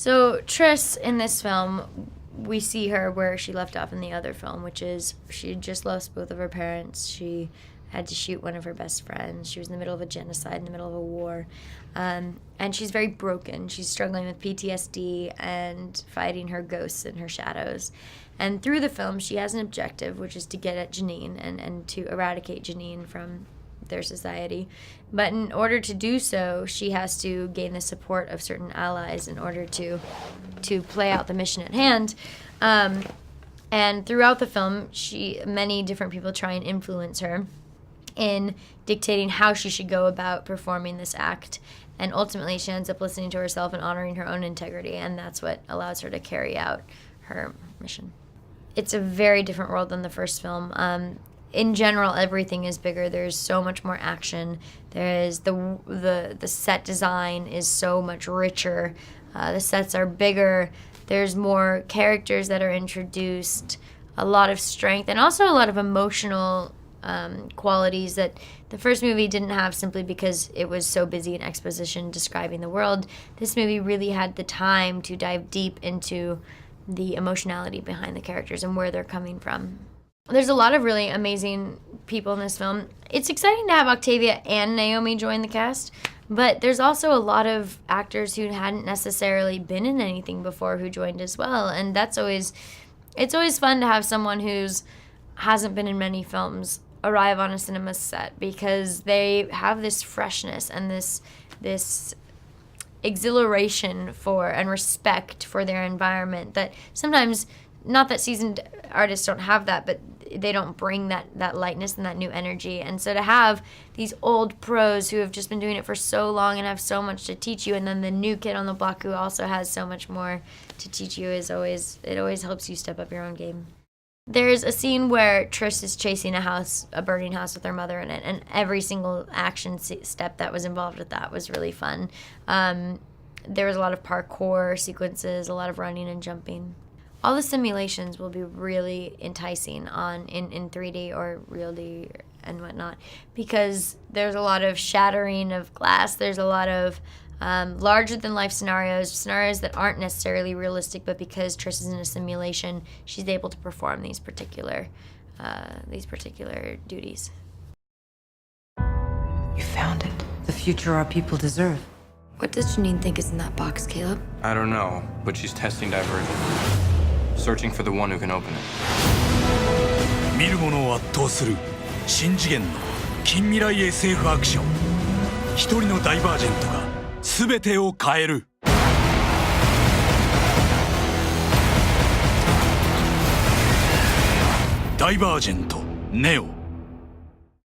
So Triss in this film, we see her where she left off in the other film, which is she had just lost both of her parents. She had to shoot one of her best friends. She was in the middle of a genocide, in the middle of a war. And she's very broken. She's struggling with PTSD and fighting her ghosts and her shadows. And through the film, she has an objective, which is to get at Janine and to eradicate Janine from their society. But in order to do so, she has to gain the support of certain allies in order to play out the mission at hand. And throughout the film, many different people try and influence her in dictating how she should go about performing this act. And ultimately, she ends up listening to herself and honoring her own integrity, and that's what allows her to carry out her mission. It's a very different world than the first film. In general, everything is bigger. There's so much more action. There is the set design is so much richer. The sets are bigger. There's more characters that are introduced, a lot of strength, and also a lot of emotional qualities that the first movie didn't have, simply because it was so busy in exposition describing the world. This movie really had the time to dive deep into the emotionality behind the characters and where they're coming from. There's a lot of really amazing people in this film. It's exciting to have Octavia and Naomi join the cast, but there's also a lot of actors who hadn't necessarily been in anything before who joined as well, and it's always fun to have someone who's hasn't been in many films arrive on a cinema set, because they have this freshness and this exhilaration for and respect for their environment that sometimes, not that seasoned artists don't have that, but they don't bring that lightness and that new energy. And so to have these old pros who have just been doing it for so long and have so much to teach you, and then the new kid on the block who also has so much more to teach you, it always helps you step up your own game. There's a scene where Triss is chasing a burning house with her mother in it, and every single action step that was involved with that was really fun. There was a lot of parkour sequences, a lot of running and jumping. All the simulations will be really enticing in 3D or RealD and whatnot, because there's a lot of shattering of glass. There's a lot of larger-than-life scenarios that aren't necessarily realistic, but because Triss is in a simulation, she's able to perform these particular duties. You found it. The future our people deserve. What does Janine think is in that box, Caleb? I don't know, but she's testing diversion. Searching for the one who can open it. 見る者を圧倒する新次元の近未来 SF アクション。一人のダイバージェントが全てを変える。ダイバージェント Neo